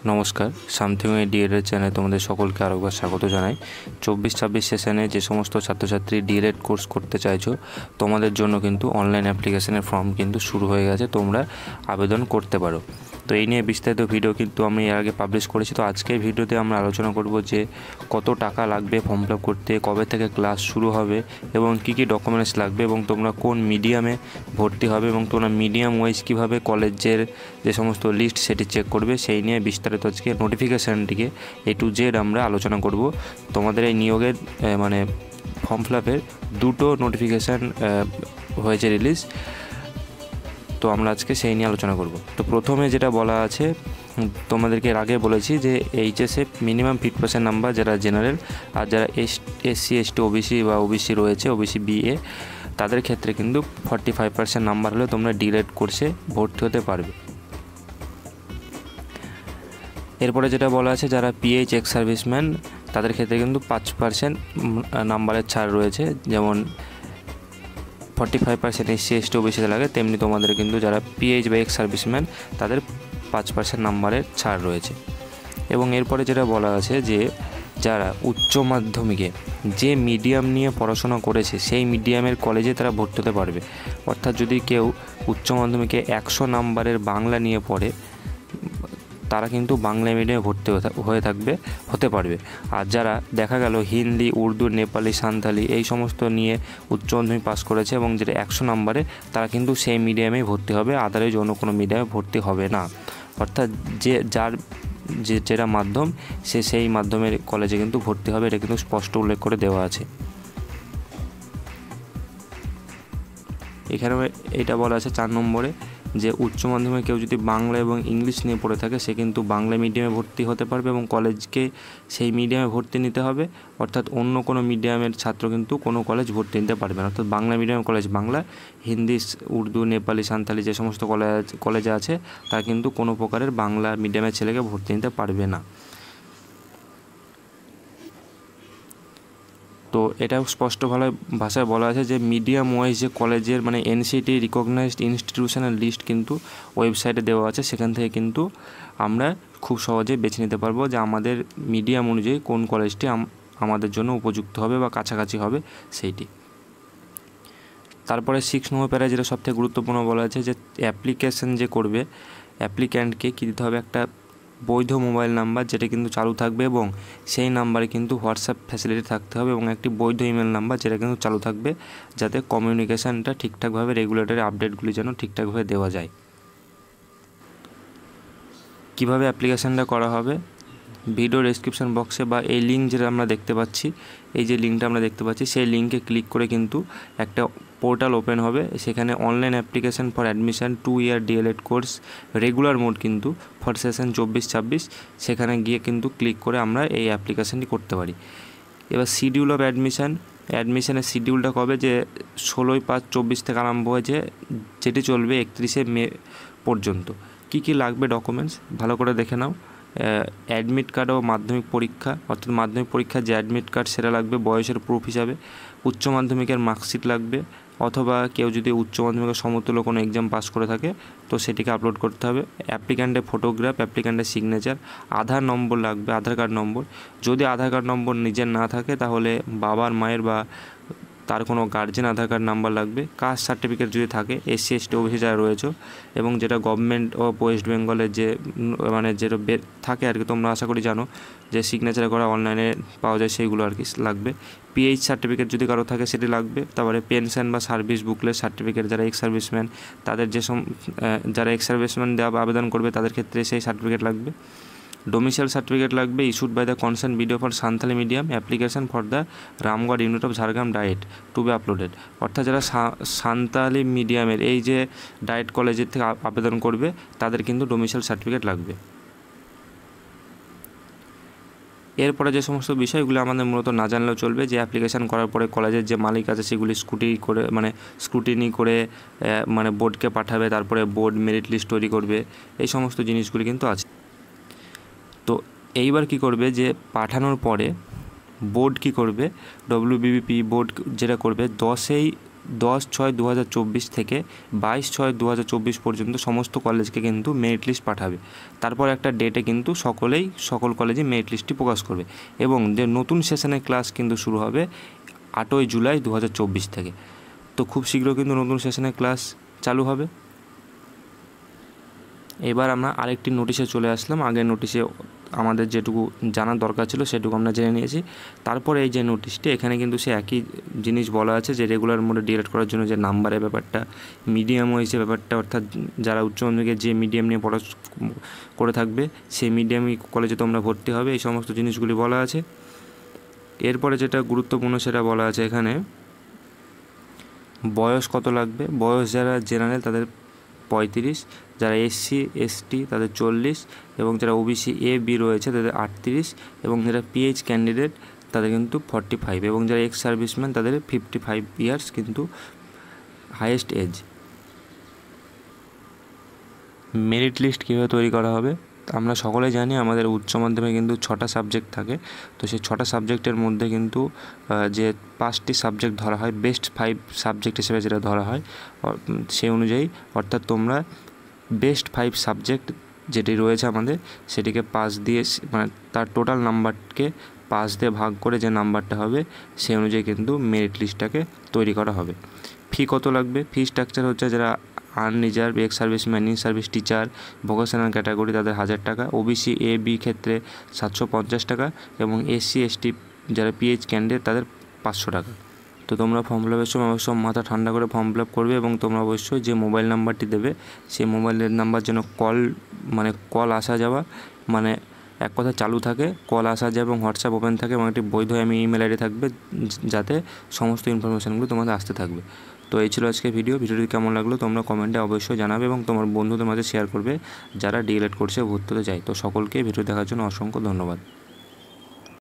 নমস্কার, something D.El.Ed চ্যানেলে তোমাদের সকলকে আরেকবার স্বাগত জানাই। 24-26 সেশনে যে সমস্ত ছাত্রছাত্রী ডিএলএড কোর্স করতে চাইছো তোমাদের জন্য কিন্তু অনলাইন অ্যাপ্লিকেশনের ফর্ম কিন্তু শুরু হয়ে গেছে, তোমরা আবেদন করতে পারো। তো এই নিয়ে বিস্তারিত ভিডিও কিন্তু আমি এর আগে পাবলিশ করেছি। তো আজকের ভিডিওতে আমরা আলোচনা করব যে কত টাকা লাগবে ফর্ম ফিল আপ করতে, কবে থেকে ক্লাস শুরু হবে এবং কী কী ডকুমেন্টস লাগবে এবং তোমরা কোন মিডিয়ামে ভর্তি হবে এবং তোমরা মিডিয়াম ওয়াইজ কীভাবে কলেজের যে সমস্ত লিস্ট সেটি চেক করবে, সেই নিয়ে বিস্তারিত আজকে নোটিফিকেশানটিকে A to Z আমরা আলোচনা করব। তোমাদের এই নিয়োগের মানে ফর্ম ফিল আপের দুটো নোটিফিকেশান হয়েছে রিলিজ, তো আমরা আজকে সেই নিয়ে আলোচনা করব। তো প্রথমে যেটা বলা আছে, তোমাদেরকে এর আগে বলেছি যে এইচএসে মিনিমাম 50% নাম্বার যারা জেনারেল, আর যারা SC ST OBC বা OBC রয়েছে, OBC BA, তাদের ক্ষেত্রে কিন্তু 45% নাম্বার হলে তোমরা ডিএলএড কোর্সে ভর্তি হতে পারবে। এরপরে যেটা বলা আছে, যারা PH এক্স সার্ভিসম্যান তাদের ক্ষেত্রে কিন্তু 5% নাম্বারের ছাড় রয়েছে, যেমন 45% SC ST OBCতে লাগে, তেমনি তোমাদের কিন্তু যারা PH বা এক্স সার্ভিসম্যান তাদের 5% নাম্বারের ছাড় রয়েছে। এবং এরপরে যেটা বলা আছে যে যারা উচ্চ মাধ্যমিকে যে মিডিয়াম নিয়ে পড়াশোনা করেছে সেই মিডিয়ামের কলেজে তারা ভর্তি হতে পারবে। অর্থাৎ যদি কেউ উচ্চ মাধ্যমিকে 100 নাম্বারের বাংলা নিয়ে পড়ে, তারা কিন্তু বাংলা মিডিয়ামে ভর্তি হতে পারবে। আর যারা দেখা গেল হিন্দি, উর্দু, নেপালি, সাঁওতালি এই সমস্ত নিয়ে উচ্চ মাধ্যমিক পাস করেছে এবং যেটা 100 নাম্বারে, তারা কিন্তু সেই মিডিয়ামেই ভর্তি হবে, আদারওয়াইজ অন্য কোনো মিডিয়ামে ভর্তি হবে না। অর্থাৎ যেটা মাধ্যম সেই মাধ্যমের কলেজে কিন্তু ভর্তি হবে, এটা কিন্তু স্পষ্ট উল্লেখ করে দেওয়া আছে। এখানে এটা বলা আছে 4 নম্বরে যে উচ্চ মাধ্যমিকে কেউ যদি বাংলা এবং ইংলিশ নিয়ে পড়ে থাকে, সে কিন্তু বাংলা মিডিয়ামে ভর্তি হতে পারবে এবং কলেজকে সেই মিডিয়ামে ভর্তি নিতে হবে। অর্থাৎ অন্য কোনো মিডিয়ামের ছাত্র কিন্তু কোনো কলেজ ভর্তি নিতে পারবে না। অর্থাৎ বাংলা মিডিয়াম কলেজ বাংলা, হিন্দি, উর্দু, নেপালি, সাঁওতালি যে সমস্ত কলেজে আছে, তারা কিন্তু কোনো প্রকারের বাংলা মিডিয়ামের ছেলেকে ভর্তি নিতে পারবে না। তো এটা স্পষ্ট ভাষায় বলা আছে যে মিডিয়াম ওয়াইজ যে কলেজের মানে NCT রিকগনাইজড ইনস্টিটিউশনের লিস্ট কিন্তু ওয়েবসাইটে দেওয়া আছে, সেখান থেকে কিন্তু আমরা খুব সহজে বেছে নিতে পারবো যে আমাদের মিডিয়াম অনুযায়ী কোন কলেজটি আমাদের জন্য উপযুক্ত হবে বা কাছাকাছি হবে সেইটি। তারপরে 6 নম্বর প্যারায় যেটা সবথেকে গুরুত্বপূর্ণ বলা আছে যে অ্যাপ্লিকেশন যে করবে, অ্যাপ্লিক্যান্টকে কী দিতে হবে, একটা বৈধ মোবাইল নাম্বার যেটা কিন্তু চালু থাকবে এবং সেই নাম্বারে কিন্তু হোয়াটসঅ্যাপ ফ্যাসিলিটি থাকতে হবে এবং একটি বৈধ ইমেল নাম্বার যেটা কিন্তু চালু থাকবে, যাতে কমিউনিকেশানটা ঠিকঠাকভাবে রেগুলেটরি আপডেটগুলি যেন ঠিকঠাকভাবে দেওয়া যায়। কিভাবে অ্যাপ্লিকেশানটা করা হবে, ভিডিও ডেসক্রিপশন বক্সে বা এই লিঙ্ক যেটা আমরা দেখতে পাচ্ছি, এই যে লিঙ্কটা আমরা দেখতে পাচ্ছি, সেই লিঙ্কে ক্লিক করে কিন্তু একটা পোর্টাল ওপেন হবে। সেখানে online application for admission 2 year D.El.Ed course regular mode কিন্তু ফর সেশন 24-26, সেখানে গিয়ে কিন্তু ক্লিক করে আমরা এই অ্যাপ্লিকেশানটি করতে পারি। এবার শিডিউল অফ অ্যাডমিশানের শিডিউলটা কবে, যে 16/5/24 থেকে আরম্ভ হয়েছে, যেটি চলবে 31শে মে পর্যন্ত। কি কি লাগবে ডকুমেন্টস ভালো করে দেখে নাও। অ্যাডমিট কার্ড ও মাধ্যমিক পরীক্ষা, অর্থাৎ মাধ্যমিক পরীক্ষার যে অ্যাডমিট কার্ড সেটা লাগবে বয়সের প্রুফ হিসাবে। উচ্চ মাধ্যমিকের মার্কশিট লাগবে, অথবা কেউ যদি উচ্চ মাধ্যমিকের সমতুল্য কোনো এক্সাম পাস করে থাকে তো সেটিকে আপলোড করতে হবে। অ্যাপ্লিক্যান্টের ফটোগ্রাফ, অ্যাপ্লিক্যান্টের সিগনেচার, আধার নম্বর লাগবে, আধার কার্ড নম্বর। যদি আধার কার্ড নম্বর নিজের না থাকে তাহলে বাবার, মায়ের বা তার কোনো গার্জেন আধার কার্ড নাম্বার লাগবে। কাস্ট সার্টিফিকেট যদি থাকে, SC ST OBC যারা রয়েছে, এবং যেটা গভর্নমেন্ট ও ওয়েস্ট বেঙ্গলের যে মানে যেটা থাকে আর কি, তোমরা আশা করি জানো যে সিগনেচার করা অনলাইনে পাওয়া যায়, সেইগুলো আর কি লাগবে। PH সার্টিফিকেট যদি কারো থাকে সেটি লাগবে। তারপরে পেনশন বা সার্ভিস বুকলেট সার্টিফিকেট, যারা এক্স সার্ভিসম্যান তাদের যারা এক্স সার্ভিসম্যান দেওয়া আবেদন করবে তাদের ক্ষেত্রে সেই সার্টিফিকেট লাগবে। ডোমিসাইল সার্টিফিকেট লাগবে, issued by the concern BDO for Santali medium, application for the Ramgarh unit of Jhargram DIET to be uploaded. অর্থাৎ যারা সাঁওতালি মিডিয়ামের এই যে ডায়েট কলেজের থেকে আবেদন করবে তাদের কিন্তু ডোমিসাইল সার্টিফিকেট লাগবে। এরপরে যে সমস্ত বিষয়গুলো আমাদের মূলত না জানলেও চলবে, যে অ্যাপ্লিকেশান করার পরে কলেজের যে মালিক আছে সেগুলি স্ক্রুটিনি করে মানে বোর্ডকে পাঠাবে, তারপরে বোর্ড মেরিট লিস্ট তৈরি করবে, এই সমস্ত জিনিসগুলি কিন্তু আছে। তো এইবার কি করবে, যে পাঠানোর পরে বোর্ড কি করবে, WBBP বোর্ড যেটা করবে 10 10/6/2024 থেকে 22/6/2024 পর্যন্ত সমস্ত কলেজকে কিন্তু মেরিট লিস্ট পাঠাবে। তারপর একটা ডেটে কিন্তু সকল কলেজে মেরিট লিস্টটি প্রকাশ করবে এবং যে নতুন সেশনের ক্লাস কিন্তু শুরু হবে 8ই জুলাই 2024 থেকে। তো খুব শীঘ্র কিন্তু নতুন সেশনের ক্লাস চালু হবে। এবার আমরা আরেকটি নোটিশে চলে আসলাম। আগের নোটিশে আমাদের যেটুকু জানার দরকার ছিল সেটুকু আমরা জেনে নিয়েছি। তারপরে এই যে নোটিশটি, এখানে কিন্তু সে একই জিনিস বলা আছে যে রেগুলার মোডে ডিএলএড করার জন্য যে নাম্বারের ব্যাপারটা, মিডিয়াম ওয়াইজ যে ব্যাপারটা, অর্থাৎ যারা উচ্চ মাধ্যমিকে যে মিডিয়াম নিয়ে পড়া করে থাকবে সেই মিডিয়ামই কলেজে তোমরা ভর্তি হবে, এই সমস্ত জিনিসগুলি বলা আছে। এরপরে যেটা গুরুত্বপূর্ণ সেটা বলা আছে এখানে, বয়স কত লাগবে। বয়স যারা জেনারেল তাদের 35, যারা এসসি এসটি তাদের 40, এবং যারা ওবিসি এ বি রয়েছে তাদের 38, এবং যারা পিএইচ ক্যান্ডিডেট তাদের কিন্তু 45, এবং যারা এক্স সার্ভিসম্যান তাদের 55 ইয়ার্স কিন্তু হাইয়েস্ট এজ। মেরিট লিস্ট কীভাবে তৈরি করা হবে? আমরা সকলে জানি আমাদের উচ্চ মাধ্যমিকে কিন্তু 6টা সাবজেক্ট থাকে। তো সেই 6টা সাবজেক্টের মধ্যে কিন্তু যে 5টি সাবজেক্ট ধরা হয় বেস্ট 5 সাবজেক্ট হিসেবে যেটা ধরা হয়, সেই অনুযায়ী অর্থাৎ তোমরা বেস্ট 5 সাবজেক্ট যেটি রয়েছে আমাদের সেটিকে 5 দিয়ে, মানে তার টোটাল নাম্বারকে 5 দিয়ে ভাগ করে যে নাম্বারটা হবে সেই অনুযায়ী কিন্তু মেরিট লিস্টটাকে তৈরি করা হবে। ফি কত লাগবে? ফি স্ট্রাকচার হচ্ছে যারা unreserved, ex serviceman, in service teacher, vocational category তাদের 1000 টাকা, ওবিসি এ বি ক্ষেত্রে 750 টাকা, এবং এসসি এসটি যারা পিএইচ ক্যান্ডিডেট তাদের 500 টাকা। তো তোমরা ফর্ম ফিল আপের সময় অবশ্যই মাথা ঠান্ডা করে ফর্ম ফিল আপ করবে, এবং তোমরা অবশ্যই যে মোবাইল নাম্বারটি দেবে সেই মোবাইলের নাম্বার যেন কল আসা যাওয়া, মানে এক কথা চালু থাকে, কল আসা যায় এবং হোয়াটসঅ্যাপ ওপেন থাকে, এবং একটি বৈধ ইমেল আইডি থাকবে যাতে সমস্ত ইনফরমেশানগুলো তোমাদের আসতে থাকবে। তো এই ছিল আজকে ভিডিওটি কেমন লাগলো তোমরা কমেন্টে অবশ্যই জানাবে, এবং তোমার বন্ধুদের মাঝে শেয়ার করবে যারা ডিএলএড কোর্সে ভর্তি হতে চায়। তো সকলকে ভিডিও দেখার জন্য অসংখ্য ধন্যবাদ।